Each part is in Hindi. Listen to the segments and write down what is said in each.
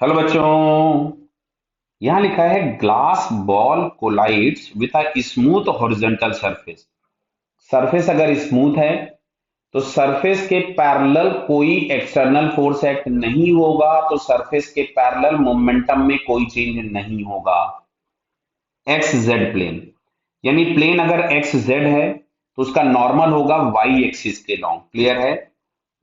हेलो बच्चों। यहाँ लिखा है glass ball collides with a smooth horizontal surface. Surface अगर स्मूथ है तो सरफेस के पैरेलल कोई एक्सटर्नल फोर्स एक्ट नहीं होगा, तो सरफेस के पैरेलल मोमेंटम में कोई चेंज नहीं होगा। एक्स जेड प्लेन, यानी प्लेन अगर एक्स जेड है तो उसका नॉर्मल होगा वाई एक्सिस के लॉन्ग। क्लियर है?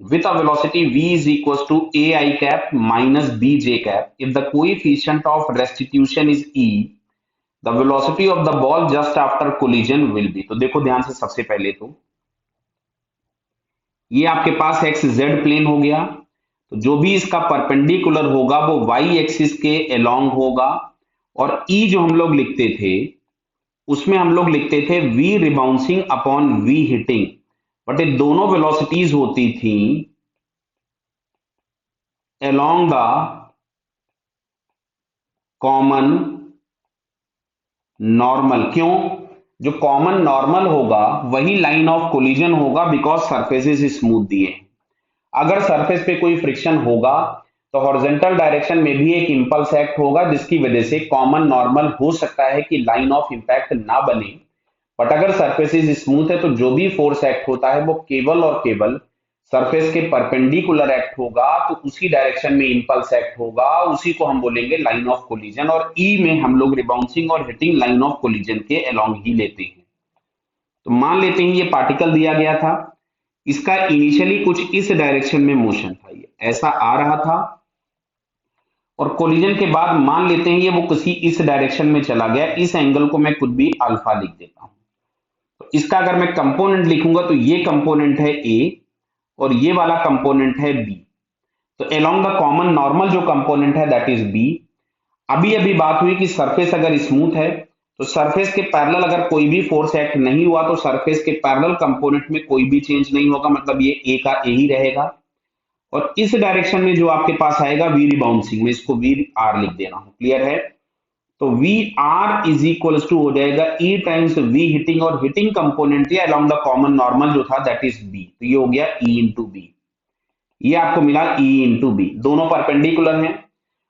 with a velocity v is equals to a I cap minus b j cap if the coefficient of restitution is e, the velocity of the ball just after collision will be। तो देखो ध्यान से, सबसे पहले तो ये आपके पास एक्स जेड प्लेन हो गया, तो जो भी इसका परपेंडिकुलर होगा वो वाई एक्सिस के अलोंग होगा। और ई जो हम लोग लिखते थे उसमें हम लोग लिखते थे v rebouncing upon v hitting, but ये दोनों वेलोसिटीज होती थी along the कॉमन नॉर्मल। क्यों? जो कॉमन नॉर्मल होगा वही लाइन ऑफ कोलिजन होगा, बिकॉज सरफेसेस स्मूथ दिए हैं। अगर सरफेस पे कोई फ्रिक्शन होगा तो हॉरिजॉन्टल डायरेक्शन में भी एक इंपल्स एक्ट होगा, जिसकी वजह से कॉमन नॉर्मल हो सकता है कि लाइन ऑफ इंपैक्ट ना बने। बट अगर सरफेसेस स्मूथ है तो जो भी फोर्स एक्ट होता है वो केवल और केवल सरफेस के परपेंडिकुलर एक्ट होगा, तो उसी डायरेक्शन में इंपल्स एक्ट होगा, उसी को हम बोलेंगे लाइन ऑफ कोलिजन। और ई में हम लोग रिबाउंसिंग और हिटिंग लाइन ऑफ कोलिजन के अलोंग ही लेते हैं। तो मान लेते हैं ये पार्टिकल दिया गया था, इसका इनिशियली कुछ इस डायरेक्शन में मोशन था, ये ऐसा आ रहा था, और कोलिजन के बाद मान लेते हैं ये वो किसी इस डायरेक्शन में चला गया। इस एंगल को मैं कुछ भी अल्फा लिख देता हूं। तो इसका अगर मैं कंपोनेंट लिखूंगा तो ये कंपोनेंट है ए और ये वाला कंपोनेंट है बी। तो अलोंग द कॉमन नॉर्मल जो कंपोनेंट है दैट इज बी। अभी अभी बात हुई कि सरफेस अगर स्मूथ है तो सरफेस के पैरेलल अगर कोई भी फोर्स एक्ट नहीं हुआ तो सरफेस के पैरेलल कंपोनेंट में कोई भी चेंज नहीं होगा, मतलब ये ए का ए ही रहेगा। और इस डायरेक्शन में जो आपके पास आएगा वी रिबाउंसिंग में, इसको वी आर लिख दे रहा हूं। क्लियर है? तो V R is equal to हो जाएगा ई टाइम्स वी हिटिंग, और हिटिंग कंपोनेंट थी अलोंग द कॉमन नॉर्मल जो था दैट इज बी, तो ये हो गया ई इंटू बी। ये आपको मिला ई इंटू बी, दोनों परपेंडिकुलर हैं।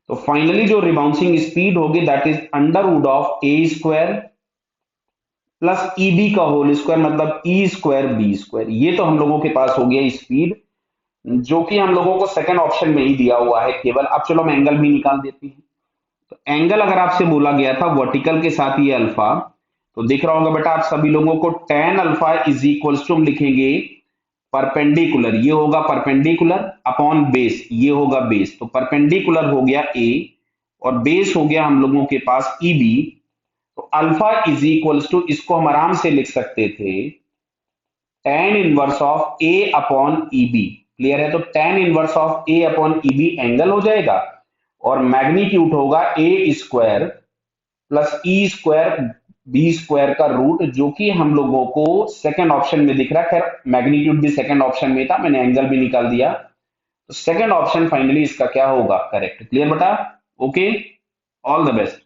तो फाइनली जो रिबाउंसिंग स्पीड होगी that is under root of A square plus E B का होल स्क्वायर, मतलब ई स्क्वायर बी स्क्वायर। ये तो हम लोगों के पास हो गया स्पीड, जो कि हम लोगों को सेकंड ऑप्शन में ही दिया हुआ है केवल। अब चलो हम एंगल भी निकाल देते हैं। तो एंगल अगर आपसे बोला गया था वर्टिकल के साथ ये अल्फा, तो दिख रहा होगा बेटा आप सभी लोगों को, tan alpha is equal to हम लिखेंगे परपेंडिकुलर, ये होगा परपेंडिकुलर अपॉन बेस, ये होगा बेस। तो परपेंडिकुलर हो गया ए और बेस हो गया हम लोगों के पास ई बी। तो अल्फा इज इक्वल टू, इसको हम आराम से लिख सकते थे tan inverse of A upon E B. Clear है? तो tan inverse of A upon E B angle हो जाएगा, और मैग्नीट्यूड होगा A square plus E square B square का रूट, जो कि हम लोगों को सेकंड ऑप्शन में दिख रहा है। खैर मैग्नीट्यूड भी सेकंड ऑप्शन में था, मैंने एंगल भी निकाल दिया, तो सेकंड ऑप्शन फाइनली इसका क्या होगा? करेक्ट। क्लियर बेटा? Okay, all the best.